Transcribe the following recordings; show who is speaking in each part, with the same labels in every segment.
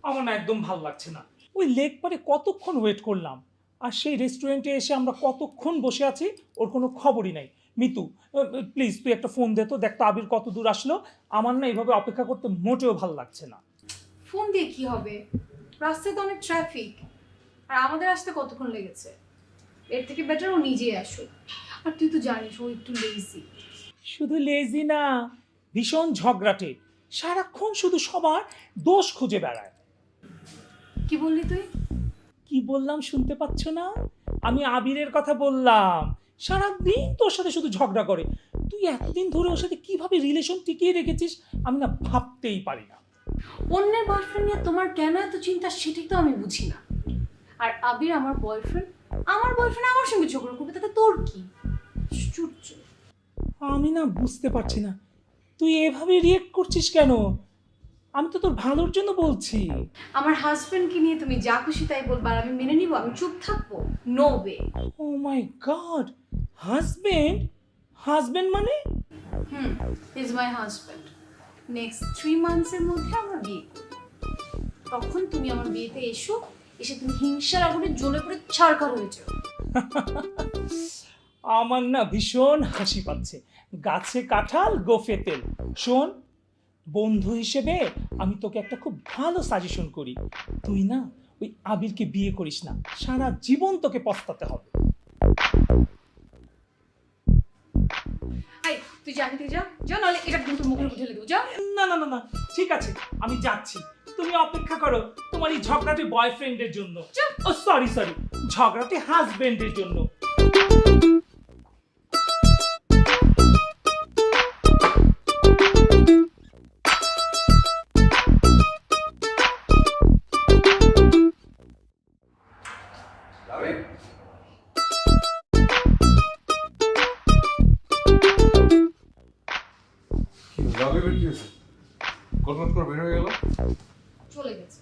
Speaker 1: আমার না একদম ভালো লাগছে না। ওই লেক পারে কতক্ষণ ওয়েট করলাম, আর সেই রেস্টুরেন্টে এসে আমরা কতক্ষণ বসে আছি, ওর কোনো খবরই নাই। মিতু, প্লিজ তুই একটা ফোন দে তো, দেখ তো আবির কত দূর আসলো। আমার না এইভাবে অপেক্ষা করতে মোটেও ভালো লাগছে না।
Speaker 2: ফোন দিয়ে কি হবে? রাস্তায় তো অনেক ট্রাফিক, আর আমাদের আসতে কতক্ষণ লেগেছে। এর থেকে বেটার ও নিজেই আসুক। আর তুই তো জানিস ও একটু লেজি।
Speaker 1: শুধু লেজি না, ভীষণ ঝগড়াটে, সারাক্ষণ শুধু সবার দোষ খুঁজে বেড়ায়।
Speaker 2: কি বললি তুই?
Speaker 1: কি বললাম শুনতে পাচ্ছ না? আমি আবিরের কথা বললাম। সারাদিন তোর সাথে শুধু ঝগড়া করে। তুই এতদিন ধরে ওর সাথে কিভাবে রিলেশন টিকিয়ে রেখেছিস আমি না ভাবতেই পারি না।
Speaker 2: অন্যের বয়ফ্রেন্ড নিয়ে তোমার কেন এত চিন্তা সেটাই তো আমি বুঝি না। আর আবির আমার বয়ফ্রেন্ড, আমার বয়ফ্রেন্ড আমার সঙ্গে ঝগড়া করবে, তাতে তোর কি? আশ্চর্য।
Speaker 1: আমি না বুঝতে পারছি না, তুই এভাবে রিয়েক্ট করছিস কেন? আমি তো তোর ভালোর জন্য বলছি।
Speaker 2: আমার হাজবেন্ডকে নিয়ে তুমি যা খুশি তাই বলবা আর আমি মেনে নিব? আমি চুপ থাকবো? No way.
Speaker 1: Oh my God, husband? Husband মানে?
Speaker 2: Is my husband. নেক্সট 3 মান্থসের মধ্যে আমরা বিয়ে করব। তখন তুমি আমার বিয়েতে এসো, এসে তুমি হিংসার আগুনে জ্বলে পড়ে ছারখার হয়ে যাও।
Speaker 1: আমার না ভীষণ হাসি পাচ্ছে। গাছে কাঁঠাল গোফে তেল। শোন, বন্ধু হিসেবে আমি তোকে একটা খুব ভালো সাজেশন করি। তুই না ওই আবিরকে বিয়ে করিস না, সারা জীবন তোকে পস্তাতে হবে।
Speaker 2: আই, তুই জানি থেকে যা যা, নাহলে এটা কিন্তু মুখের উপর ঢেলে দেবো। যা।
Speaker 1: না না না না, ঠিক আছে, আমি যাচ্ছি। তুমি অপেক্ষা করো তোমার এই ঝগড়াটে বয়ফ্রেন্ডের জন্য। ও সরি সরি, ঝগড়াটে হাজবেন্ডের জন্য।
Speaker 3: রাবিব, রাবিবের কি হয়েছে? কটমট করে বের হয়ে গেল।
Speaker 2: চলে গেছে।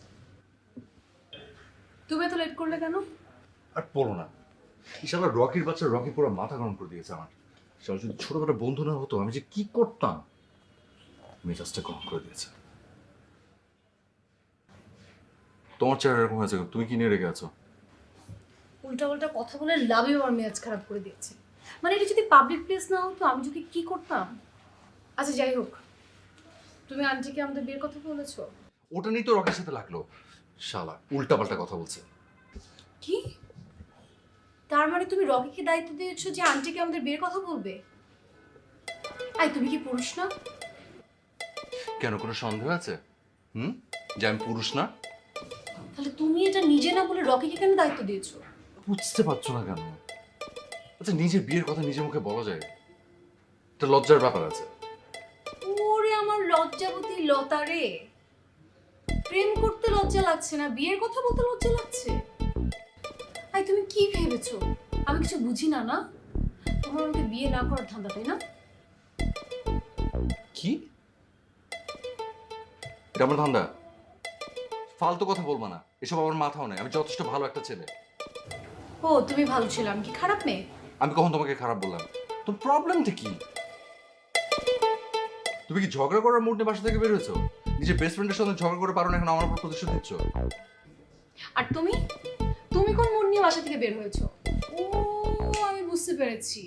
Speaker 2: তুমি এত লেট করলে কেন?
Speaker 3: আর পড়ো না, ইশালা রকির বাচ্চা রকি পুরো মাথা গরম করে দিয়েছে আমার। শালা যদি ছোটখাটো বন্ধু না হতো আমি যে কি করতাম। মেজাজটা গরম করে দিয়েছে। তোমার চেহারা এরকম হয়েছে, তুমি কি নিয়ে রেখে আছো?
Speaker 2: উল্টা পাল্টা কথা বলে লাভই আমার মেজাজ খারাপ করে দিয়েছে। মানে এটা যদি পাবলিক প্লেস না হতো আমি যদি কি করতাম? আচ্ছা যাই হোক, তুমি আন্টিকে আমাদের বিয়ের কথা বলেছো?
Speaker 3: ওটা নিয়ে তো রকির সাথে লাগলো। শালা উল্টা পাল্টা কথা বলছে।
Speaker 2: কি? তার মানে তুমি রকিকে দায়িত্ব দিয়েছো যে আন্টিকে আমাদের বিয়ের কথা বলবে? আই, তুমি কি পুরুষ না?
Speaker 3: কেন, কোনো সন্দেহ আছে যে আমি পুরুষ না?
Speaker 2: তাহলে তুমি এটা নিজে না বলে রকিকে কেন দায়িত্ব দিয়েছো?
Speaker 3: বুঝতে পারছো না কেন? আচ্ছা, নিজের বিয়ের কথা নিজের মুখে বলা যায়? এটা লজ্জার ব্যাপার আছে।
Speaker 2: ওরে আমার লজ্জাবতী লতা রে, প্রেম করতে লজ্জা লাগছে না, বিয়ের কথা বলতে লজ্জা লাগছে? আই, তুমি কি ভেবেছো আমি কিছু বুঝি না? না, তোমার আমাকে বিয়ে না করার ধান্দা, তাই না?
Speaker 3: কি? এটা আমার ধান্দা? ফালতু কথা বলবো না, এসব আমার মাথাও নেই। আমি যথেষ্ট ভালো একটা ছেলে।
Speaker 2: ও, তুমি ভালো ছিল, আমি কি খারাপ মেয়ে?
Speaker 3: আমি কখন তোমাকে খারাপ বললাম? তোর প্রবলেমটা কি? তুমি কি ঝগড়া করার মুড নিয়ে বাসা থেকে বের হয়েছো? নিজের বেস্ট ফ্রেন্ডের সঙ্গে ঝগড়া করে পারো না, এখন আমার উপর প্রতিশোধ দিচ্ছ?
Speaker 2: আর তুমি তুমি কোন মন নিয়ে বাসা থেকে বের হয়েছো? ও, আমি বুঝতে পেরেছি।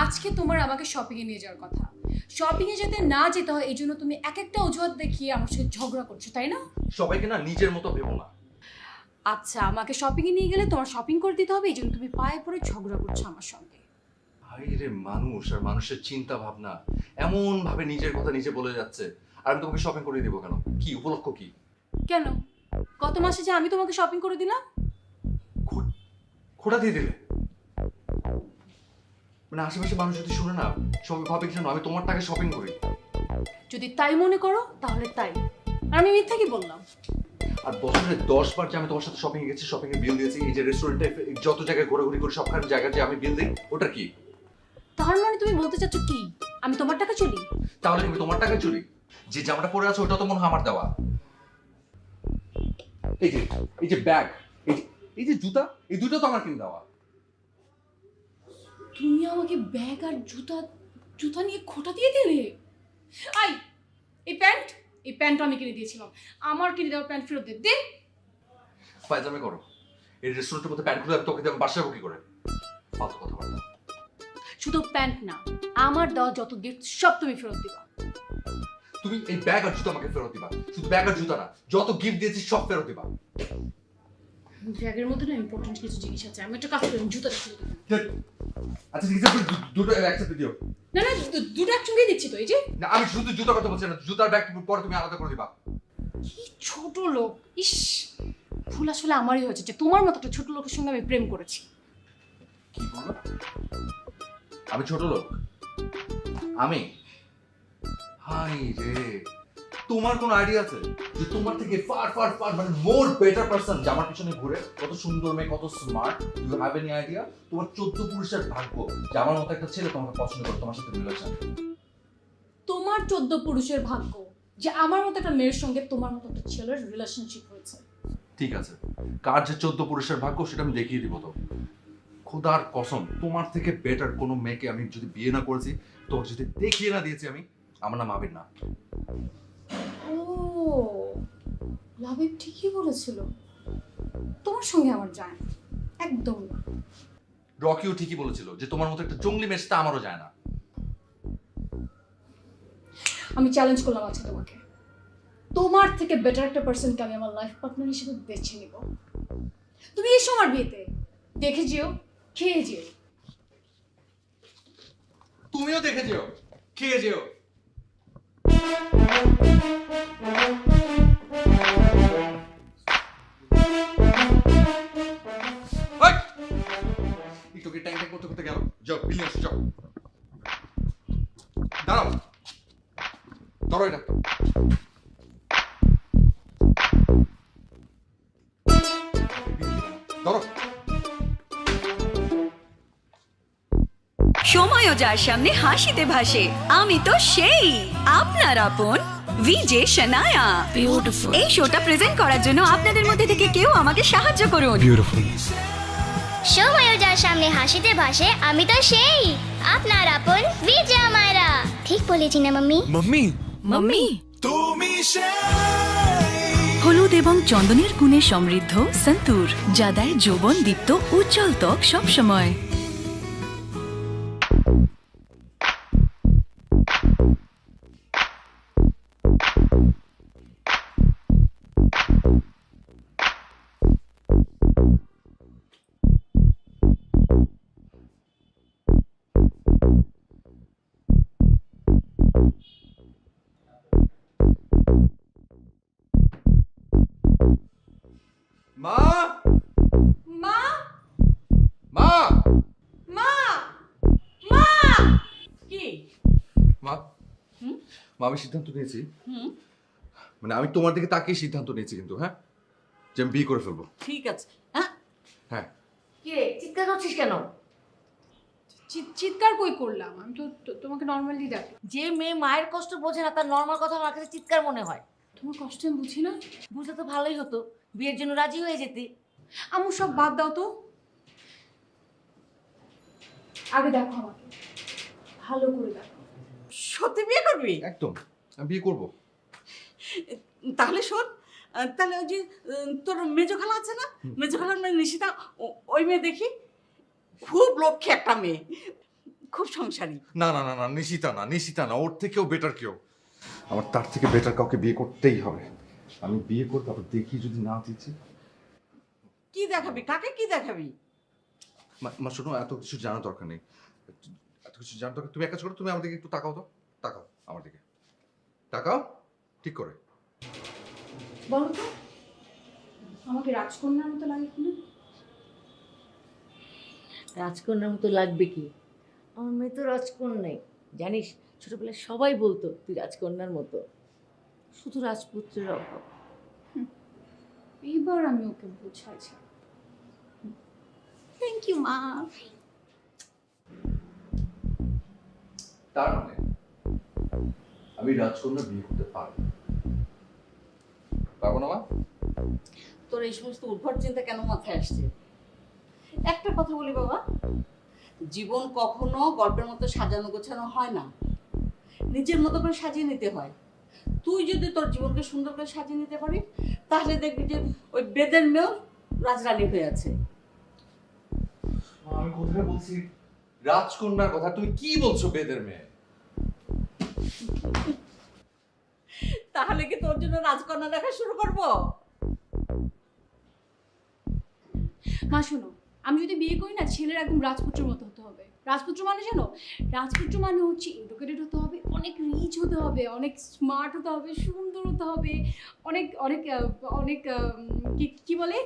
Speaker 2: আজকে তোমার আমাকে শপিং এ নিয়ে যাওয়ার কথা। শপিং এ যেতে না যেতে হয় এই জন্য তুমি এক একটা অজুহাত দেখিয়ে আমার সাথে ঝগড়া করছো, তাই না?
Speaker 3: সবাইকে না নিজের মতো ভেবো না।
Speaker 2: আচ্ছা, আমাকে শপিং এ নিয়ে গেলে তোমার শপিং করে দিতে হবে, এই জন্য তুমি পায়ে পড়ে ঝগড়া করছো আমার সঙ্গে।
Speaker 3: রে মানুষ আর মানুষের চিন্তা ভাবনা এমন ভাবে নিজের কথা নিজে বলে যাচ্ছে, আর আমি তোমাকে শপিং করে দিব কেন? কি উপলক্ষ কি?
Speaker 2: কেন? গত মাসে যে আমি তোমাকে শপিং করে দিলাম।
Speaker 3: খোটা দিয়ে দিলে? মানে আশেপাশে মানুষ যদি শুনে না, সবাই ভাবে কি জানো, আমি তোমার টাকা শপিং করি।
Speaker 2: যদি তাই মনে করো তাহলে তাই, আর আমি মিথ্যা কি বললাম?
Speaker 3: আর বছরে 10 বার যে আমি তোমার সাথে শপিং এ গেছি, শপিং এর বিল দিয়েছি, এই যে রেস্টুরেন্টে যত জায়গায় ঘোরাঘুরি করি সবখানে জায়গায় যে আমি বিল দিই, ওটা কি?
Speaker 2: তার মানে তুমি বলতে চাচ্ছ কি আমি তোমার টাকা চলি?
Speaker 3: তাহলে আমি তোমার টাকা চুরি? যে জামাটা পরে আছে ওটা তো মনে হয় আমার দেওয়া। এই যে ব্যাগ, এই যে জুতা, এই দুটো তো আমার কিনে দেওয়া।
Speaker 2: তুমি আমাকে ব্যাগ আর জুতা জুতা নিয়ে খোটা দিয়ে দিলে? আই, এই প্যান্ট এই প্যান্টটা আমি কিনে দিয়েছিলাম, আমার কিনে দেওয়া প্যান্ট ফেরত দে।
Speaker 3: ফাইজলামি করো। এই রেস্টুরেন্টের মধ্যে প্যান্ট খুলে আমি তোকে দেবো, বাসায় কি করে? ফালতু কথাবার্তা।
Speaker 2: শুধু প্যান্ট না, আমার দেওয়া যত গিফট সব তুমি ফেরত দিবা।
Speaker 3: তুমি এই ব্যাগ আর জুতো আমাকে ফেরত দিবা। শুধু ব্যাগ আর জুতো না, যত গিফট দিয়েছি সব ফেরত দিবা।
Speaker 2: ব্যাগের মধ্যে না ইম্পর্টেন্ট কিছু জিনিস আছে, আমি একটা কাজ করি, জুতোটা ফেরত দিই।
Speaker 3: আচ্ছা ঠিক আছে, দুটো একসাথে দিও।
Speaker 2: না না, দুটো একসঙ্গেই দিচ্ছি তো, এই যে।
Speaker 3: না আমি শুধু জুতার কথা বলছি না, জুতার ব্যাগ পরে তুমি আলাদা করে দিবা।
Speaker 2: কি ছোট লোক! ইস, ভুল আসলে আমারই হয়েছে যে তোমার মতো একটা ছোট লোকের সঙ্গে আমি প্রেম করেছি।
Speaker 3: কি বললো? আমি ছোট লোক? আমি? হাই রে, তোমার কোন আইডিয়া আছে যে তোমার থেকে ফার ফার ফার মানে মোর বেটার পারসন যে আমার পিছনে ঘুরে, কত সুন্দর মেয়ে, কত smart? You have any idea? তোমার 14 পুরুষের ভাগ্য যে আমার মতো একটা ছেলে তোমাকে পছন্দ করে, তোমার সাথে রিলেশন।
Speaker 2: তোমার 14 পুরুষের ভাগ্য যে আমার মতো একটা মেয়ের সঙ্গে তোমার মতো একটা ছেলের রিলেশনশিপ হয়েছে।
Speaker 3: ঠিক আছে, কার যে 14 পুরুষের ভাগ্য সেটা আমি দেখিয়ে দিব। তো খোদার কসম, তোমার থেকে বেটার কোনো মেয়েকে আমি যদি বিয়ে না করেছি, তোমাকে যদি দেখিয়ে না দিয়েছি আমি, আমার নাম আবির না।
Speaker 2: ও, লাবিব ঠিকই বলেছিল, তোমার সঙ্গে আমার যায় না, একদম না।
Speaker 3: রকিও ঠিকই বলেছিল যে তোমার মতো একটা জঙ্গলি মেয়ে সেটা আমারও যায় না।
Speaker 2: আমি চ্যালেঞ্জ করলাম আজকে তোমাকে, তোমার থেকে বেটার একটা পার্সনকে আমি আমার লাইফ পার্টনার হিসেবে বেছে নিব। তুমি এসো আমার বিয়েতে, দেখে যেও, খেয়ে যেও।
Speaker 3: তুমিও দেখে যেও, খেয়ে যেও। একটু কি ট্যাং ট্যাং করতে করতে গেল? যাও বিল আসো, যাও। দাঁড়াও, ধরো এটা। ধরো।
Speaker 4: সময়ও যার সামনে হাসিতে ভাসে, আমি তো সেই আপনার আপন ভিজে শানায়া। বিউটিফুল। এই শোটা প্রেজেন্ট করার জন্য আপনাদের মধ্যে থেকে কেউ আমাকে সাহায্য করুন।
Speaker 5: সময়ও যার সামনে হাসিতে ভাসে, আমি তো সেই আপনার আপন বিজয়া মায়েরা। ঠিক বলেছি না মাম্মি?
Speaker 4: মাম্মি হলুদ এবং চন্দনের গুণে সমৃদ্ধ সন্তুর, যা দেয় যৌবন দীপ্ত উজ্জ্বল ত্বক সবসময়।
Speaker 3: মা,
Speaker 2: মা,
Speaker 3: মা,
Speaker 2: মা, মা! কি?
Speaker 3: মা, মা, আমি সিদ্ধান্ত নিয়েছি। মানে আমি তোমার দিকে তাকিয়ে সিদ্ধান্ত নিয়েছি কিন্তু, হ্যাঁ, যে আমি বিয়ে করে ফেলবো।
Speaker 6: ঠিক আছে। হ্যাঁ,
Speaker 3: হ্যাঁ।
Speaker 6: কে চিৎকার করছিস কেন?
Speaker 2: চিৎকার কই করলাম? আমি তো তোমাকে নর্মালি ডাকি।
Speaker 6: যে মেয়ে মায়ের কষ্ট বোঝে না তার নর্মাল কথা আমার কাছে চিৎকার মনে হয়।
Speaker 2: তোমার কষ্ট আমি বুঝি না?
Speaker 6: বুঝলে তো ভালোই হতো, বিয়ের জন্য রাজি হয়ে যেতে।
Speaker 2: আমু সব বাদ দাও তো, আগে দেখো আমাকে, ভালো করে দেখো।
Speaker 6: সত্যি বিয়ে করবি?
Speaker 3: একদম, আমি বিয়ে করবো।
Speaker 6: তাহলে শোন, তাহলে ওই যে তোর মেজো খালা আছে না, মেজো খালার মেয়ে নিশিতা, ওই মেয়ে দেখি খুব লক্ষ্মী একটা মেয়ে, খুব সংসারী।
Speaker 3: না না না না, নিশিতা না, নিশিতা না, ওর থেকেও বেটার কেউ। আমার তার থেকে বেটার কাউকে বিয়ে করতেই হবে। আমি বিয়ে করতে আবার দেখি যদি না দিচ্ছি।
Speaker 6: কি দেখাবি? কাকে কি দেখাবি?
Speaker 3: মা শোনো, এত কিছু জানার দরকার নেই, এত কিছু জানার দরকার। তুমি এক কাজ করো, তুমি আমার দিকে একটু তাকাও তো, তাকাও আমার দিকে, তাকাও ঠিক করে।
Speaker 2: বলো তো, আমাকে রাজকন্যার মতো লাগে কিনা?
Speaker 6: রাজকন্যার মতো লাগবে কি? আমার মেয়ে তো রাজকন্যাই, জানিস ছোটবেলায় সবাই বলতো তুই রাজকন্যার মতো, শুধু রাজপুত্রের অভাব।
Speaker 2: এইবার আমি ওকে বুঝাইছি। থ্যাংক ইউ মা।
Speaker 3: তার মানে আমি রাজকন্যা বিয়ে করতে পারবো, পারবো না মা?
Speaker 6: তোর এই সমস্ত উদ্ভট চিন্তা কেন মাথায় আসছে? একটা কথা বলি বাবা, জীবন কখনো গল্পের মতো সাজানো গোছানো হয় না, নিজের মতো করে সাজিয়ে নিতে হয়। তুই যদি তোর জীবনকে সুন্দর করে সাজিয়ে নিতে পারিস তাহলে দেখবি যে ওই বেদের মেয়েও রাজরানী হয়ে আছে।
Speaker 3: আমি কোথায় বলছি রাজকন্যার কথা, তুমি কি বলছো বেদের মেয়ে?
Speaker 6: তাহলে কি তোর জন্য রাজকন্যা দেখা শুরু করব?
Speaker 2: মা শোনো, আমি যদি বিয়ে করি না, ছেলের একদম রাজপুত্রের মতো হতে হবে। রাজপুত্র মানে জানো, রাজপুত্র মানে হচ্ছে এডুকেটেড হতে হবে, অনেক রিচ হতে হবে, অনেক স্মার্ট হতে হবে, সুন্দর হতে হবে, অনেক অনেক অনেক কি বলে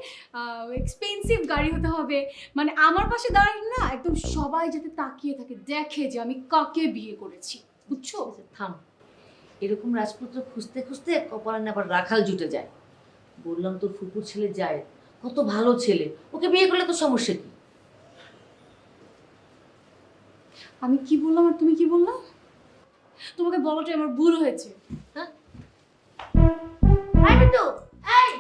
Speaker 2: এক্সপেন্সিভ গাড়ি হতে হবে। মানে আমার পাশে দাঁড়ালে না একদম সবাই যাতে তাকিয়ে থাকে, দেখে যে আমি কাকে বিয়ে করেছি, বুঝছো?
Speaker 7: থাম, এরকম রাজপুত্র খুঁজতে খুঁজতে কপালে না আবার রাখাল জুটে যায়। বললাম তোর ফুপুর ছেলে যায়, কত ভালো ছেলে, ওকে বিয়ে করলে তো সমস্যা কি?
Speaker 2: আমি কি বললাম আর তুমি কি বললাম? তোমাকে বলাটাই আমার ভুল হয়েছে।
Speaker 7: হ্যাঁ, এই মিতু, এই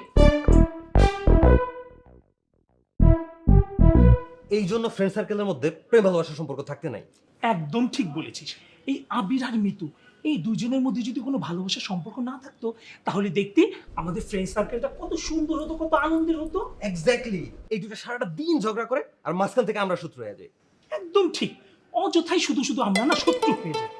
Speaker 8: এই জন্য ফ্রেন্ড সার্কেলের মধ্যে প্রেম ভালোবাসার সম্পর্ক থাকতে নাই।
Speaker 1: একদম ঠিক বলেছিস। এই আবির আর মিতু এই দুজনের মধ্যে যদি কোনো ভালোবাসার সম্পর্ক না থাকতো তাহলে দেখতে আমাদের ফ্রেন্ড সার্কেলটা কত সুন্দর হতো, কত আনন্দের হতো।
Speaker 8: এক্স্যাক্টলি, এই দুটো সারাটা দিন ঝগড়া করে আর মাঝখান থেকে আমরা শত্রু হয়ে যাই।
Speaker 1: একদম ঠিক, অযথাই শুধু শুধু আমরা না শত্রু হয়ে যাই।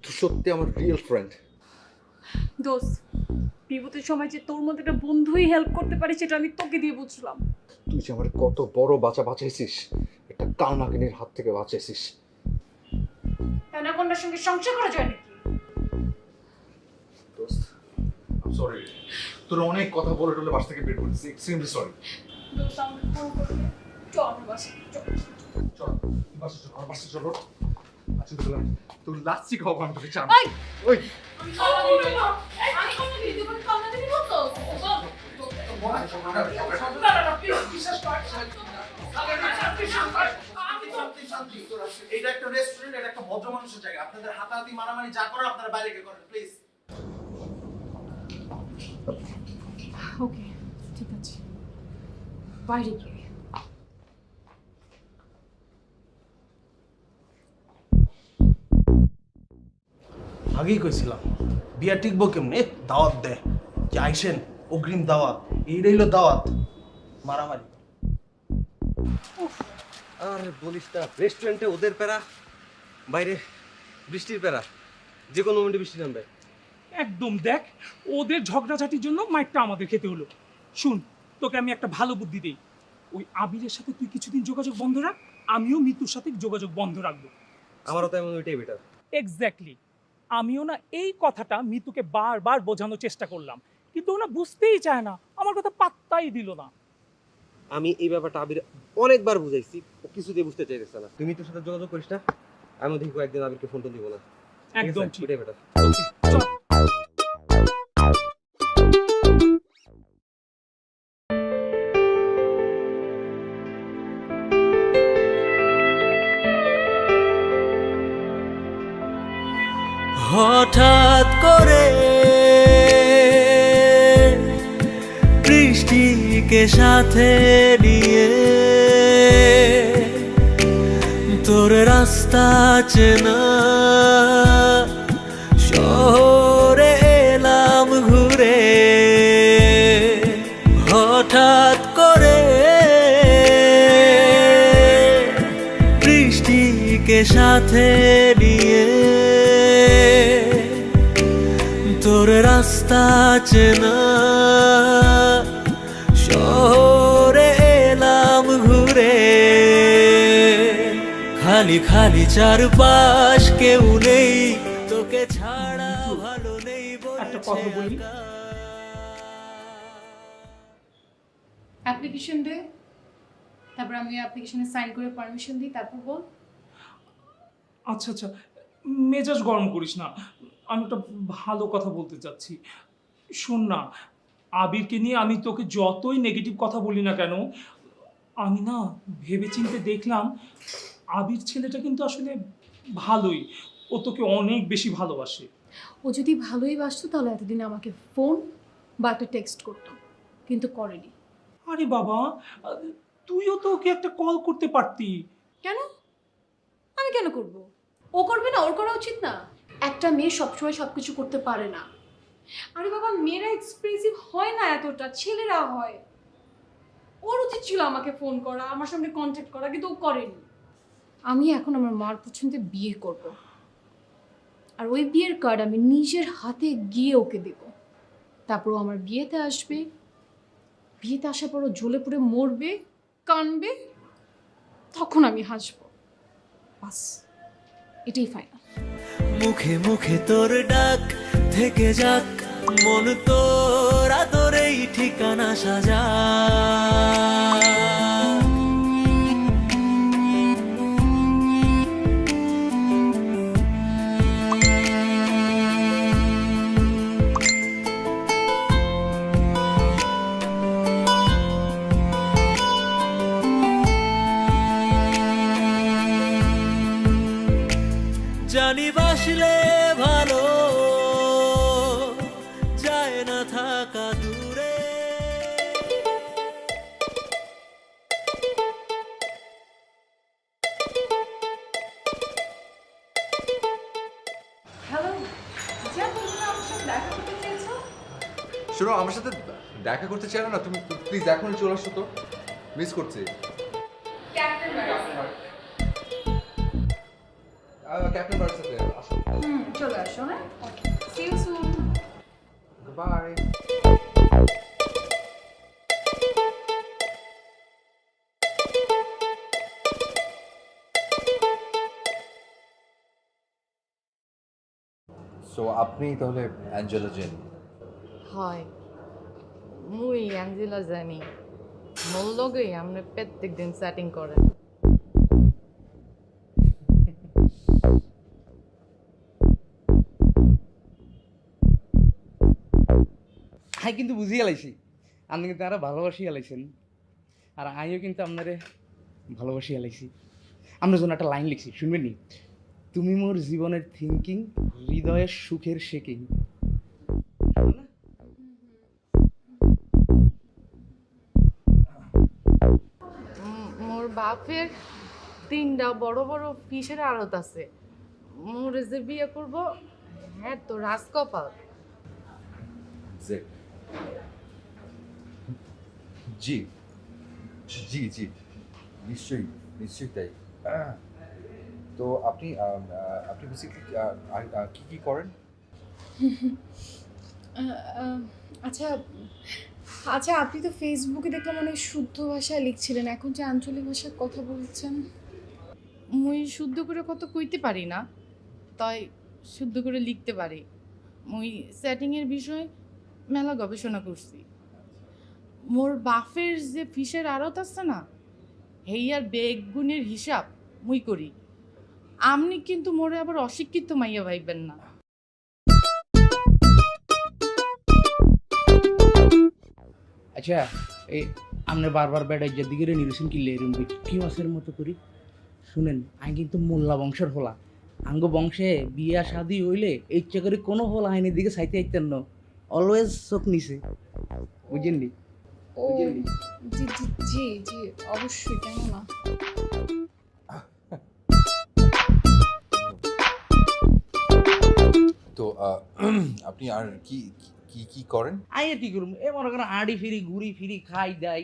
Speaker 3: তো সত্যি আমার রিয়েল ফ্রেন্ড।
Speaker 2: দোস্ত, বিপদের সময় যে তোর মধ্যে একটা বন্ধুই হেল্প করতে পারে সেটা আমি তোকে দিয়ে বুঝলাম।
Speaker 3: তুই যে আমার কত বড় বাঁচাইছিস, একটা কালনাগিনীর হাত থেকে বাঁচাইছিস।
Speaker 2: অ্যানাকোন্ডার সঙ্গে সংসার করা যায় নাকি?
Speaker 3: দোস্ত, আই সরি, তোর অনেক কথা বলে টলে বাসা থেকে বের করেছি, এক্সট্রিমলি সরি।
Speaker 2: দোস্ত, আমাকে ফোন করবে, চল আমার বাসায় চল।
Speaker 3: চল বাসা চলো। আচ্ছা তুই লাচ্ছি খাওয়া আমি তোকে চান।
Speaker 2: ওই
Speaker 3: ওই
Speaker 2: আমি খাওয়া দিই না, আমি খাওয়া দিই, তুমি খাওয়া দিবি না তো?
Speaker 9: এটা একটা রেস্টুরেন্ট, এটা একটা ভদ্র মানুষের জায়গা। আপনাদের হাতাহাতি মারামারি যা করেন আপনারা বাইরে গিয়ে করেন প্লিজ।
Speaker 2: ওকে, ঠিক আছে, বাইরে গিয়ে।
Speaker 9: আগেই কইছিলাম বিয়া টিকবো কেমনে, দাওয়াত দে যে আইসেন, অগ্রিম দাওয়াত, এই রইল দাওয়াত, মারামারি।
Speaker 8: আর বলিস না, রেস্টুরেন্টে ওদের প্যারা, বাইরে বৃষ্টির প্যারা, যে কোনো মোমেন্টে বৃষ্টি নামবে।
Speaker 1: একদম দেখ, ওদের ঝগড়াঝাটির জন্য মাইকটা আমাদের খেতে হলো। শুন, তোকে আমি একটা ভালো বুদ্ধি দেই, ওই আবিরের সাথে তুই কিছুদিন যোগাযোগ বন্ধ রাখ, আমিও মিতুর সাথে যোগাযোগ বন্ধ রাখবো।
Speaker 8: আমারও তো এমন ওইটাই বেটার।
Speaker 1: এক্স্যাক্টলি, আমিও না এই কথাটা মিতুকে বারবার বোঝানোর চেষ্টা করলাম, কিন্তু ওনা বুঝতেই চায় না, আমার কথা পাত্তাই দিল না।
Speaker 8: আমি এই ব্যাপারটা আবির অনেকবার বুঝাইছি, ও কিছুতেই বুঝতে চাইতেছে না। তুমি তোর সাথে যোগাযোগ করিস না, আমি দেখি কয়েকদিন আবিরকে ফোন টোন দিব না।
Speaker 1: একদম ঠিক।
Speaker 8: ওইটাই বেটার।
Speaker 1: চল।
Speaker 10: হঠাৎ করে বৃষ্টিকে সাথে নিয়ে তোর রাস্তা চেনা শহরে এলাম ঘুরে। হঠাৎ করে বৃষ্টিকে সাথে নিয়ে তোর রাস্তা চেনা শহরে এলাম ঘুরে। খালি খালি চারপাশ কেউ নেই তোকে ছাড়া ভালো নেই
Speaker 1: একটা কথা বলি,
Speaker 2: অ্যাপ্লিকেশন দে, তারপর আমি অ্যাপ্লিকেশনে সাইন করে পারমিশন দিই, তারপর বল।
Speaker 1: আচ্ছা আচ্ছা, মেজাজ গরম করিস না, আমি একটা ভালো কথা বলতে চাচ্ছি। শোন না, আবিরকে নিয়ে আমি তোকে যতই নেগেটিভ কথা বলি না কেন, আমি না ভেবেচিন্তে দেখলাম আবির ছেলেটা কিন্তু আসলে ভালোই, ও তোকে অনেক বেশি ভালোবাসে।
Speaker 2: ও যদি ভালোই বাসতো তাহলে এতদিন আমাকে ফোন বা একটা টেক্সট করতো, কিন্তু করেনি।
Speaker 1: আরে বাবা, তুইও তো ওকে একটা কল করতে পারতি।
Speaker 2: কেন? আমি কেন করব? ও করবে না? ওর করা উচিত না? একটা মেয়ে সবসময় সব কিছু করতে পারে না। আরে বাবা, মেয়েরা এক্সপ্রেসিভ হয় না এতটা, ছেলেরা হয়। ওর উচিত ছিল আমাকে ফোন করা, আমার সঙ্গে কন্ট্যাক্ট করা, কিন্তু ও করেনি। আমি এখন আমার মার পছন্দে বিয়ে করব, আর ওই বিয়ের কার্ড আমি নিজের হাতে গিয়ে ওকে দেব। তারপর ও আমার বিয়েতে আসবে, বিয়েতে আসার পর ও জ্বলে পুড়ে মরবে, কানবে, তখন আমি হাসবো। বাস, এটাই ফাইনাল।
Speaker 10: মুখে মুখে তোর ডাক থেকে যাক মন তোর আদরেই ঠিকানা সাজা জানি বাসলে ভালো যায় না থাকা দূরে
Speaker 2: হ্যালো, যা বলছো আমার সাথে দেখা করতে চেয়েছো?
Speaker 3: শোনো, আমার সাথে দেখা করতে চাইলো না, তুমি প্লিজ এখনই চলে আসো, তো মিস করছি।
Speaker 2: ক্যাপ্টেন
Speaker 3: ক্যাপ্টেন বারের সাথে আসো।
Speaker 2: চলে আসো, হ্যাঁ? Okay, see you soon.
Speaker 3: Bye. So আপনি তাহলে অ্যাঞ্জেলা জেন?
Speaker 11: হয় মুই অ্যাঞ্জেলা জানি মোর লগেই আমরা প্রত্যেক দিন সেটিং করে।
Speaker 12: আই কিন্তু বুঝিয়ে লাইছি, আপনি কিন্তু আরো ভালোবাসিয়া লাইছেন, আর আমিও কিন্তু আপনারে ভালোবাসিয়া লাইছি। আমরা জন্য একটা লাইন লিখছি, শুনবেন নি? তুমি মোর জীবনের থিঙ্কিং, হৃদয়ের সুখের শেকিং।
Speaker 11: মোর বাপের 3টা বড় বড় ফিশের আড়ত আছে, মোরে যে বিয়ে করব হ্যাঁ তো রাজকপাল।
Speaker 3: জি জি জি, নিশ্চয়ই নিশ্চয়ই তাই। তো আপনি আপনি বেসিক্যালি কি কি করেন?
Speaker 2: আচ্ছা আচ্ছা, আপনি তো ফেসবুকে দেখলাম অনেক শুদ্ধ ভাষায় লিখছিলেন, এখন যে আঞ্চলিক ভাষায় কথা বলছেন।
Speaker 11: মুই শুদ্ধ করে কত কইতে পারি না, তাই শুদ্ধ করে লিখতে পারি। মুই সেটিংয়ের বিষয়ে মেলা গবেষণা করছি। মোর বাফের যে ফিশের আড়ত আছে না, হেইয়ার বেগুনের হিসাব মুই করি। আপনি কিন্তু মোরে আবার অশিক্ষিত মাইয়া ভাইবেন না।
Speaker 12: আচ্ছা, এই আপনি বারবার বেড়াই যে দিকে নিরসন কিনলে এরম কি মাছের মতো করি। শুনেন, আমি কিন্তু মোল্লা বংশের হলা, আঙ্গ বংশে বিয়া শাদি হইলে ইচ্ছা করে কোনো হলা আইনের দিকে চাইতে আইতেন না, অলওয়েজ চোখ নিছে, বুঝেননি?
Speaker 2: ও জি জি জি জি, অবশ্যই, কেন না।
Speaker 3: তো আপনি আর কি কি কি করেন?
Speaker 12: আইয়া কি করুম, এ মনে করেন আড়ি ফিরি ঘুরি ফিরি খাই দাই।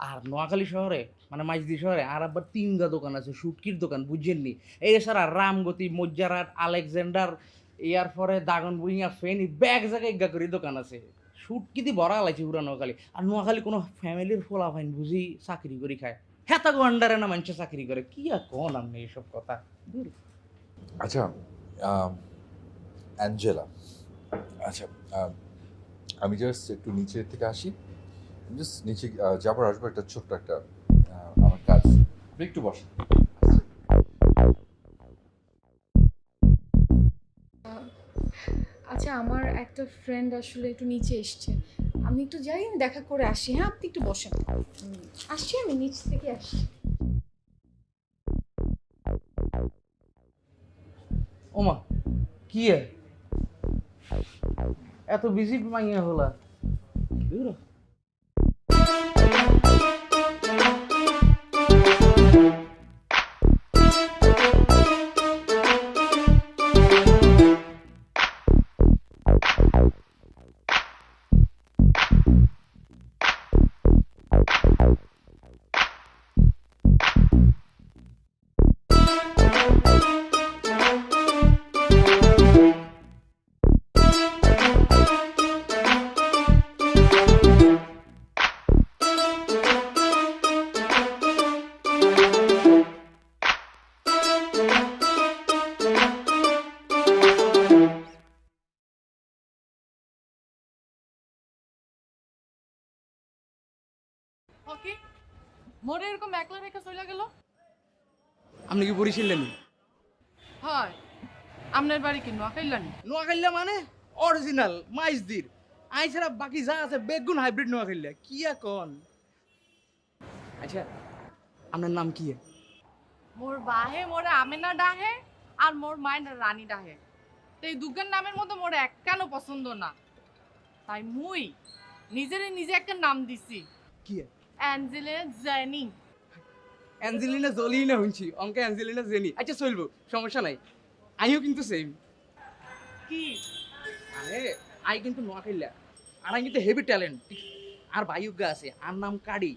Speaker 12: আর নোয়াখালী শহরে মানে মাইজদি শহরে আর আবার 3টা দোকান আছে শুটকির দোকান, বুঝছেননি? এই ছাড়া রামগতি, মজ্জারাট, আলেকজান্ডার, এর পরে দাগন বুইয়া, ফেনি, ব্যাগ জায়গায় ইজ্ঞা করে দোকান আছে। শুটকি দিয়ে ভরা লাইছে পুরা নোয়াখালী। আর নোয়াখালী কোনো ফ্যামিলির ফোলা ফাইন বুঝি চাকরি করি খায়, হেতা গন্ডারে না মানুষে চাকরি করে কি আর কোন আপনি এইসব কথা দূর।
Speaker 3: আচ্ছা অ্যাঞ্জেলা, আচ্ছা আমি জাস্ট একটু নিচের থেকে আসি, জাস্ট নিচে যাবার আসবো, একটা ছোট্ট একটা আমার কাজ, আপনি একটু বসেন।
Speaker 2: আচ্ছা আমার একটা ফ্রেন্ড আসলে একটু নিচে এসছে, আমি একটু যাই, আমি দেখা করে আসি। হ্যাঁ আপনি একটু বসেন, আসছি, আমি নিচ থেকে আসছি।
Speaker 12: ওমা কি এত বিজি মাইয়া হলা দূর।
Speaker 11: ওকে মোরে এরকম একলা রেখে চলে গেল।
Speaker 12: আপনি কি বরিশালেন?
Speaker 11: হয় আপনার বাড়ি কি নোয়াখাইলানি?
Speaker 12: নোয়াখাইলা মানে অরিজিনাল মাইজদির, আই ছাড়া বাকি যা আছে বেগুন হাইব্রিড নোয়াখাইলা কি এখন। আচ্ছা আপনার নাম কি?
Speaker 11: মোর বাহে মোরে আমেনা ডাহে আর মোর মায়ের রানী ডাহে। তো এই দুর্গার নামের মতো মোর এক কেন পছন্দ না, তাই মুই নিজে একটা নাম দিছি,
Speaker 12: কি
Speaker 11: অ্যাঞ্জেলিনা জেনি।
Speaker 12: অ্যাঞ্জেলিনা জোলি না শুনছি, অঙ্কে অ্যাঞ্জেলিনা জেনি। আচ্ছা চলবো, সমস্যা নাই, আমিও কিন্তু সেম।
Speaker 11: কি
Speaker 12: আরে আই কিন্তু নোয়াখাইলা, আর আমি কিন্তু হেভি ট্যালেন্ট। আর বায়ুজ্ঞা আছে, আর নাম কাড়ি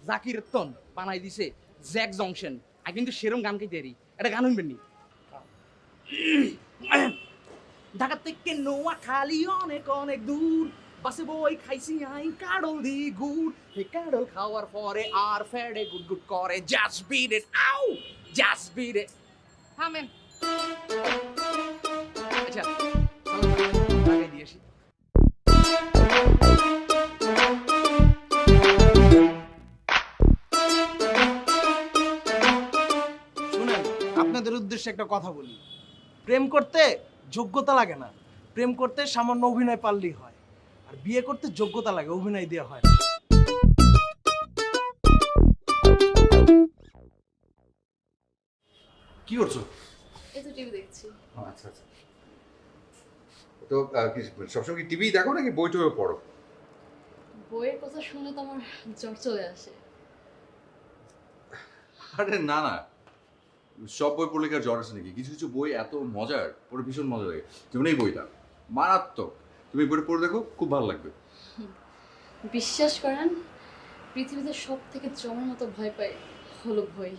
Speaker 12: জাকির রতন বানাই দিছে জ্যাক জংশন। আই কিন্তু সেরম গান গাইতে পারি, এটা গান শুনবেন নি? ঢাকা থেকে নোয়াখালী অনেক অনেক দূর, বাসে বই খাইছি আই কাডল দি গুড়। এই কাডল খাওয়ার পরে আর ফেডে গুড গুড করে, জাস্ট বিট ইট, আউ জাস্ট বিট ইট।
Speaker 11: থামেন,
Speaker 12: আচ্ছা লাগাই দিয়ে আসি।
Speaker 9: শুনেন, আপনাদের উদ্দেশ্যে একটা কথা বলি। প্রেম করতে যোগ্যতা লাগে না, প্রেম করতে সামান্য অভিনয় পারলেই হয়। আর বিয়ে করতে যোগ্যতা লাগে, অভিনয় দেওয়া হয় না।
Speaker 3: কি করছো?
Speaker 2: এই তো টিভি দেখছি।
Speaker 3: আচ্ছা আচ্ছা, তো কি সবসময় কি টিভি দেখো নাকি বই টইও পড়ো?
Speaker 2: বইয়ের কথা শুনলে তো আমার জ্বর চলে আসে।
Speaker 3: আরে না না, সব বই পড়লে কি আর জ্বর আসে নাকি? কিছু কিছু বই এত মজার, পড়ে ভীষণ মজা লাগে, যেমন এই বইটা মারাত্মক। তুমি বইটা পড়ে দেখো, খুব ভালো লাগবে।
Speaker 2: বিশ্বাস করেন, পৃথিবীতে সব থেকে জমের মতো ভয় পাই হলো ভয়।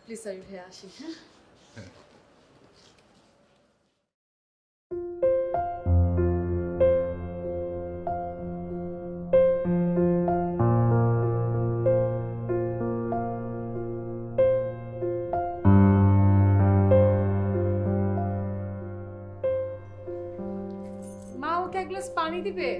Speaker 2: প্লিজ আমি ভেয়ে আসি। হ্যাঁ মা, ওকে এক গ্লাস পানি দিবে?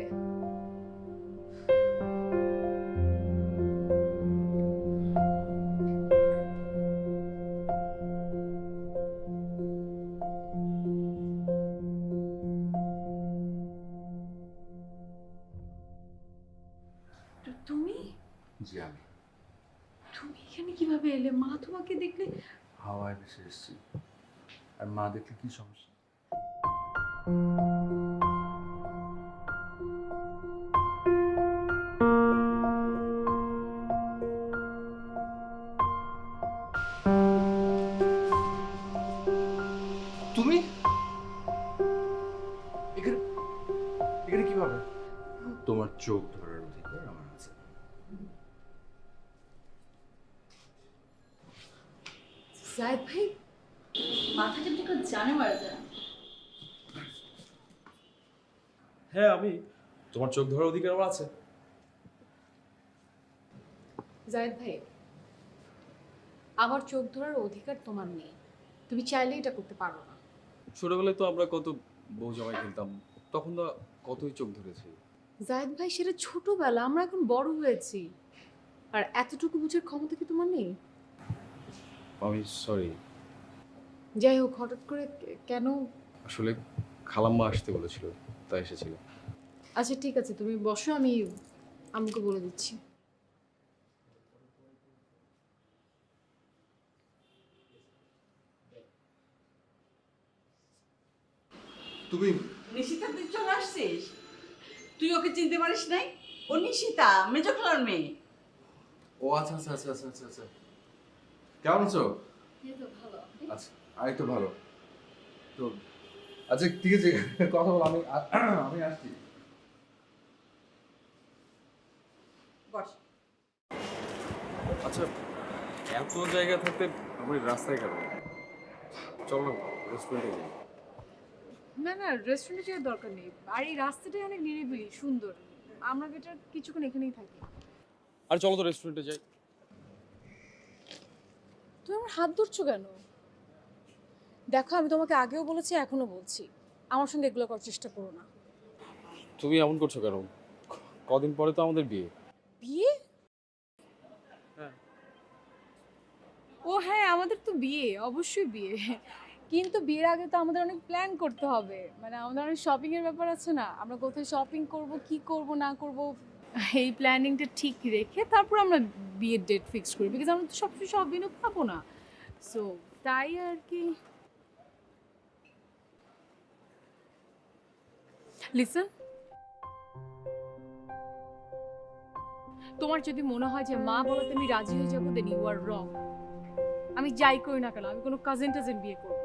Speaker 2: তুমি
Speaker 3: জি আমি
Speaker 2: তুমি এখানে কিভাবে এলে? মা তোমাকে দেখলে।
Speaker 3: হাওয়ায় ভেসে এসেছি, আর মা দেখলে কি সমস্যা?
Speaker 9: তুমি এখানে এখানে কিভাবে?
Speaker 3: তোমার চোখ ধরার অধিকার আমার আছে।
Speaker 2: জায়েদ ভাই, মাথা কেমন করে জানে মারা যায়।
Speaker 9: হ্যাঁ, আমি
Speaker 13: তোমার চোখ ধরার অধিকার আমার আছে।
Speaker 2: জায়েদ ভাই, আমার চোখ ধরার অধিকার তোমার নেই, তুমি চাইলে এটা করতে পারো না।
Speaker 13: ছোটবেলায় তো আমরা কত বউ জামাই খেলতাম, তখন তো কতই চোখ ধরেছি।
Speaker 2: জায়েদ ভাই, সেটা ছোটবেলা, আমরা এখন বড় হয়েছি, আর এতটুকু বুঝার ক্ষমতা কি তোমার নেই?
Speaker 13: আমি সরি।
Speaker 2: যাই হোক, হঠাৎ করে কেন?
Speaker 13: আসলে খালাম্মা আসতে বলেছিল, তাই এসেছিল।
Speaker 2: আচ্ছা ঠিক আছে, তুমি বসো, আমি আম্মুকে বলে দিচ্ছি।
Speaker 3: তুমি
Speaker 6: নিশিতা, তুই চলে আসছিস? তুই ওকে চিনতে পারিস নাই? ও নিশিতা, মেজো খালার মেয়ে।
Speaker 3: ও আচ্ছা আচ্ছা আচ্ছা আচ্ছা আচ্ছা আচ্ছা, কেমন আছো? আচ্ছা, আমি তো ভালো। তো আচ্ছা ঠিক আছে, কথা বল, আমি আসছি।
Speaker 6: বস।
Speaker 13: আচ্ছা, এত জায়গা থাকতে আমি রাস্তায় কেন? চলো রেস্টুরেন্টে যাই।
Speaker 2: না না, রেস্টুরেন্টে যাওয়ার দরকার নেই, আর এই রাস্তাটাই অনেক নিরিবিলি সুন্দর, আমরা বেটার কিছুক্ষণ এখানেই থাকি।
Speaker 13: আর চলো তো রেস্টুরেন্টে যাই।
Speaker 2: তুমি আমার হাত ধরছো কেন? দেখো, আমি তোমাকে আগেও বলেছি, এখনো বলছি, আমার সঙ্গে এগুলো করার চেষ্টা করো না।
Speaker 13: তুমি এমন করছো কেন? কদিন পরে তো আমাদের বিয়ে।
Speaker 2: বিয়ে?
Speaker 13: হ্যাঁ।
Speaker 2: ও হ্যাঁ, আমাদের তো বিয়ে, অবশ্যই বিয়ে, কিন্তু বিয়ের আগে তো আমাদের অনেক প্ল্যান করতে হবে, মানে আমাদের অনেক শপিং এর ব্যাপার আছে না, আমরা কোথায় শপিং করব, কি করব না করব, এই প্ল্যানিংটা ঠিক রেখে তারপর আমরা বিয়ের ডেট ফিক্স করি, বিকজ আমরা তো সবসময় সব দিনও পাবো না, সো তাই আর কি। লিসন, তোমার যদি মনে হয় যে মা বলাতে আমি রাজি হয়ে যাবো, দেন ইউ আর রং। আমি যাই করি না কেন, আমি কোনো কাজিন টাজিন বিয়ে করবো না।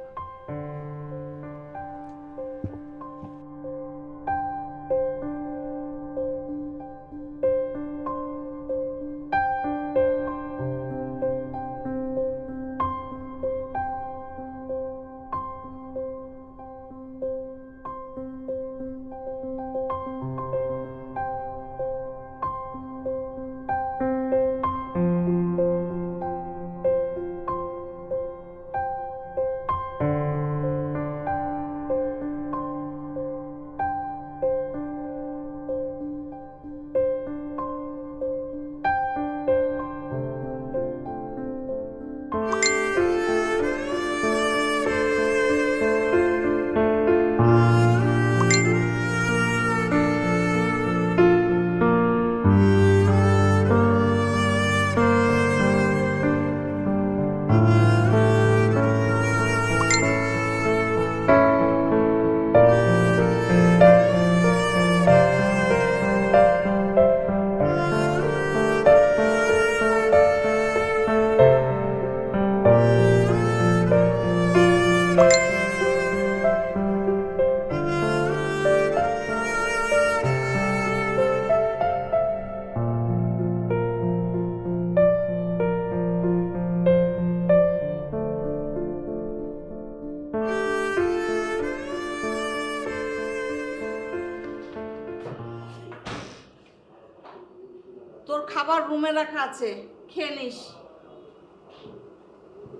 Speaker 6: তোর খাবার রুমে রাখা আছে, খেয়ে নিস।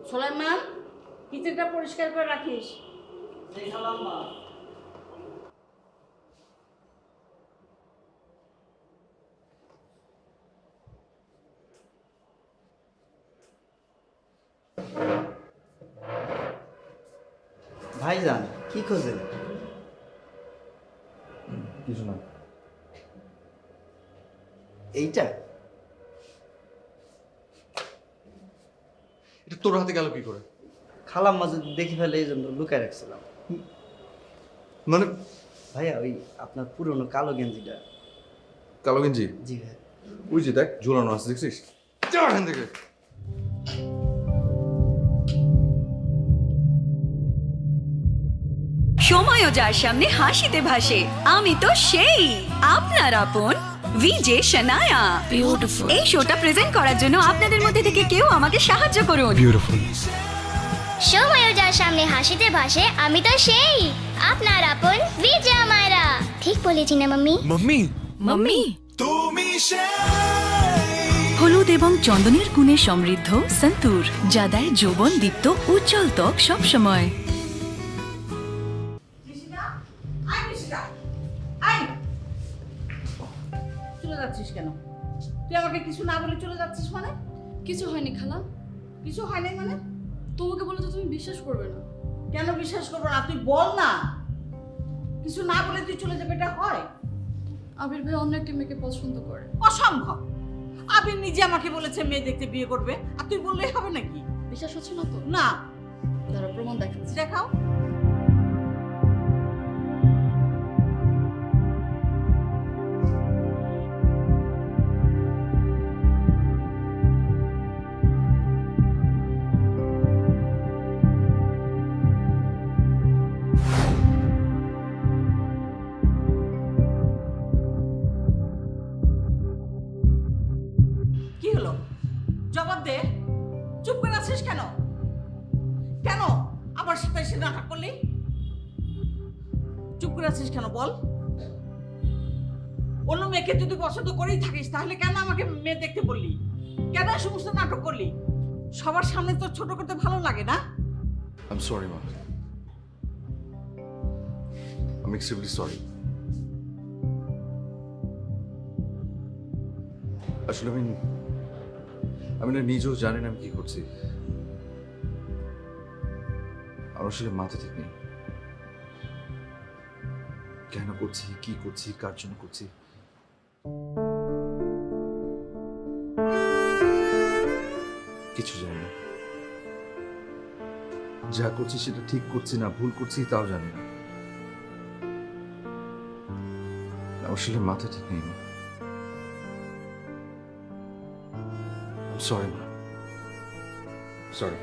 Speaker 6: সোলাইমান, কিচেনটা পরিষ্কার করে রাখিস।
Speaker 14: ভাইজান, কি খোঁজেন?
Speaker 3: কিছু না।
Speaker 14: এইটা
Speaker 3: এটা তোর হাতে গেল কি করে?
Speaker 14: খালাম মাঝে দেখি ফেলে, এই জন্য লুকায় রাখছিলাম।
Speaker 3: মানে
Speaker 14: ভাইয়া, ওই আপনার পুরনো কালো গেঞ্জিটা।
Speaker 3: কালো গেঞ্জি?
Speaker 14: জি ভাই।
Speaker 3: ওই যে দেখ, ঝুলানো আছে, দেখছিস? যা এখান থেকে।
Speaker 4: সময়ও যার সামনে হাসিতে ভাসে, আমি তো সেই আপনার আপন ভিজে শনায়া। বিউটিফুল। এই শোটা প্রেজেন্ট করার জন্য আপনাদের মধ্যে থেকে কেউ আমাকে সাহায্য করুন।
Speaker 13: বিউটিফুল।
Speaker 5: সময়ও যার সামনে হাসিতে ভাসে, আমি তো সেই আপনার আপন বিজয়া মায়েরা। ঠিক বলেছি না মাম্মি?
Speaker 10: মাম্মি
Speaker 4: মাম্মি হলুদ এবং চন্দনের গুণে সমৃদ্ধ সন্তুর, যা দেয় যৌবন দীপ্ত উজ্জ্বল ত্বক সবসময়।
Speaker 6: চলে যাচ্ছিস কেন? তুই আমাকে কিছু না বলে চলে যাচ্ছিস মানে?
Speaker 2: কিছু হয়নি খালা।
Speaker 6: কিছু হয় নাই মানে?
Speaker 2: তোমাকে বলে তো তুমি বিশ্বাস করবে না।
Speaker 6: কেন বিশ্বাস করবো না? তুই বল না। কিছু না বলে তুই চলে যাবে, এটা হয়?
Speaker 2: আবির ভাই অন্য একটা মেয়েকে পছন্দ করে।
Speaker 6: অসম্ভব। আবির নিজে আমাকে বলেছে মেয়ে দেখতে বিয়ে করবে, আর তুই বললেই হবে নাকি?
Speaker 2: বিশ্বাস হচ্ছে না তো?
Speaker 6: না।
Speaker 2: দাঁড়া প্রমাণ দেখাচ্ছি।
Speaker 6: দেখাও। কি হলো? জবাব দে। চুপ করে আছিস কেন? কেন আবার সাথে এসে নাটক করলি? চুপ করে আছিস কেন বল? অন্য মেয়েকে যদি পছন্দ করেই থাকিস তাহলে কেন আমাকে মেয়ে দেখতে বললি? কেন এই সমস্ত নাটক করলি? সবার সামনে তো ছোট করতে ভালো লাগে না?
Speaker 3: আই এম সরি মা, আমি এক্সট্রিমলি সরি। আসলে আমি না নিজেও জানি না আমি কি করছি। আর আসলে মাথা ঠিক নেই, কেন করছি, কি করছি, কার জন্য করছি। কিছু জানি না। যা করছি সেটা ঠিক করছি না ভুল করছি তাও জানি না। আসলে মাথা ঠিক নেই। সরি মা, সরি।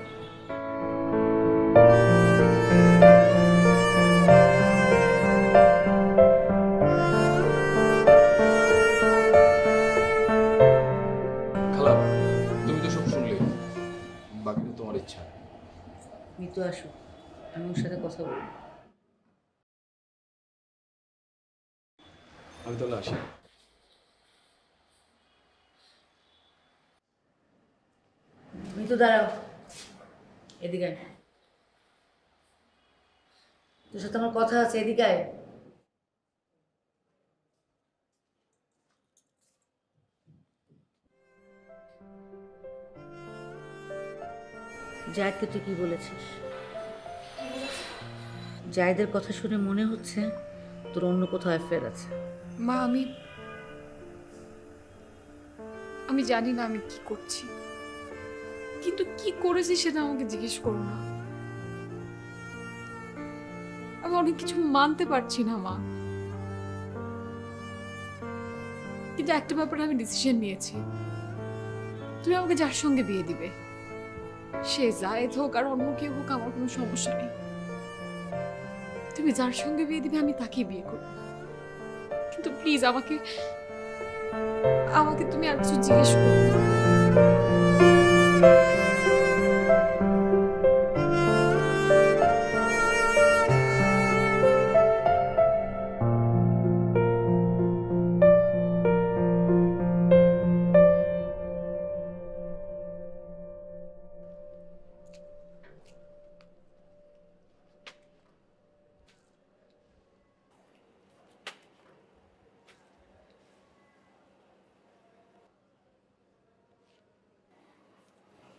Speaker 13: খালা তুমি তো সব শুনলে, বাকিটা তোমার ইচ্ছা।
Speaker 7: মিতু আসো, আমি ওর সাথে কথা বলবো।
Speaker 13: আমি তাহলে আসি।
Speaker 7: মিতু দাঁড়াও, এদিকে আয়। তোর সাথে আমার কথা আছে, এদিকে আয়। জায়েদকে তুই কি বলেছিস? জায়েদের কথা শুনে মনে হচ্ছে তোর অন্য কোথাও অ্যাফেয়ার আছে।
Speaker 2: মা আমি জানি না আমি কি করছি, কিন্তু কি করেছি সেটা আমাকে জিজ্ঞেস করো না। আমি অনেক কিছু মানতে পারছি না মা, কিন্তু একটা ব্যাপারে আমি ডিসিশন নিয়েছি। তুমি আমাকে যার সঙ্গে বিয়ে দিবে, সে জায়েদ হোক আর অন্য কেউ হোক, আমার কোনো সমস্যা নেই। তুমি যার সঙ্গে বিয়ে দিবে আমি তাকেই বিয়ে করব, কিন্তু প্লিজ আমাকে তুমি আর কিছু জিজ্ঞেস করো না।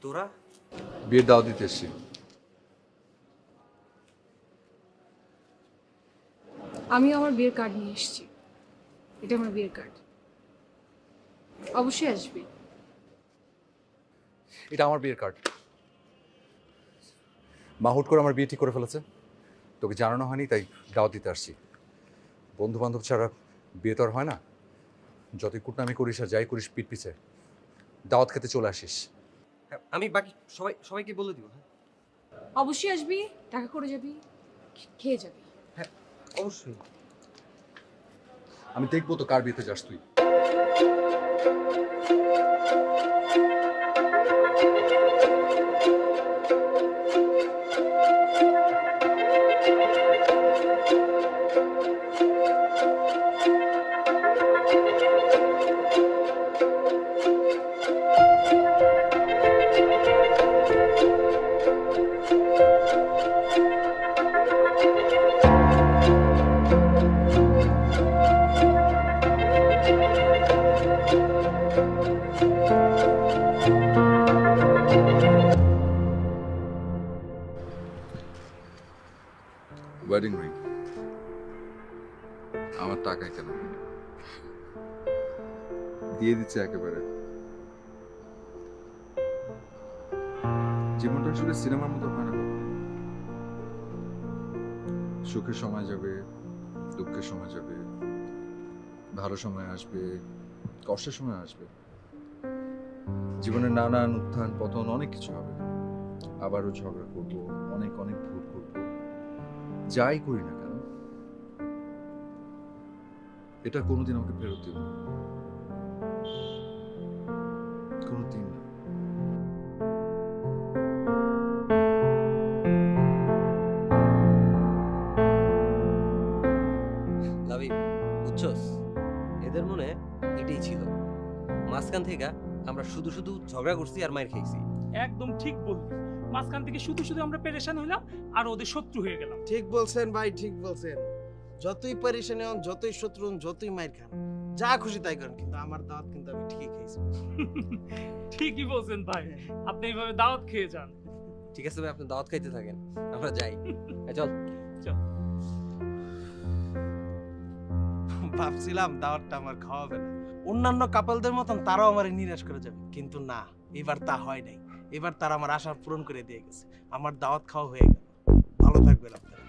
Speaker 8: তোরা
Speaker 3: বিয়ের দাওয়াত দিতে এসছি।
Speaker 2: আমি আমার বিয়ের কার্ড নিয়ে এসেছি, এটা আমার বিয়ের কার্ড, অবশ্যই আসবি।
Speaker 3: এটা আমার বিয়ের কার্ড। মা হুট করে আমার বিয়ে ঠিক করে ফেলেছে, তোকে জানানো হয়নি তাই দাওয়াত দিতে আসছি। বন্ধু বান্ধব ছাড়া বিয়ে তো আর হয় না। যতই কুটনামি করিস আর যাই করিস পিঠ পিছে, দাওয়াত খেতে চলে আসিস।
Speaker 8: আমি বাকি সবাইকে বলে দিব।
Speaker 2: অবশ্যই আসবি, টাকা করে যাবি, খেয়ে যাবি।
Speaker 8: হ্যাঁ অবশ্যই।
Speaker 3: আমি দেখবো তো কার বিয়েতে যাস তুই। ওয়েডিং রিং আমার টাকায় কেন দিয়ে দিচ্ছে একেবারে। জীবনটা আসলে সিনেমার মতো হয় না কখনো। সুখের সময় যাবে, দুঃখের সময় যাবে, ভালো সময় আসবে, কষ্টের সময় আসবে। জীবনের নানান উত্থান পতন অনেক কিছু হবে। আবারও ঝগড়া করব, অনেক অনেক ভুল করব, যাই করি না কেন এটা কোনোদিন আমাকে ফেরত দেবে না, কোনোদিন না।
Speaker 8: লাভি বুঝছস, এদের মনে এটাই ছিল। মাঝখান থেকে আমরা শুধু শুধু ঝগড়া করছি আর মাইর খাইছি।
Speaker 1: একদম ঠিক বললি, মাঝখান থেকে শুধু শুধু আমরা পেরেশান হইলাম আর ওদের শত্রু হয়ে গেলাম।
Speaker 9: ঠিক বলছেন ভাই, ঠিক বলছেন। যতই পরেশানি হন, যতই শত্রু হন, যতই মাইর খান, যা খুশি তাই করেন, কিন্তু আমার দাওয়াত কিন্তু আমি ঠিকই খাইছি।
Speaker 1: ঠিকই বলছেন ভাই, আপনি এইভাবে দাওয়াত খেয়ে যান।
Speaker 8: ঠিক আছে ভাই, আপনি দাওয়াত খাইতে থাকেন, আমরা যাই। চল
Speaker 1: চল।
Speaker 9: ভাবছিলাম দাওয়াতটা আমার খাওয়াবে না, অন্যান্য কাপলদের মতন তারাও আমার নিরাশ করে যাবে, কিন্তু না, এবার তা হয় নাই। এবার তারা আমার আশা পূরণ করে দিয়ে গেছে, আমার দাওয়াত খাওয়া হয়ে গেল। ভালো থাকবেন আপনারা।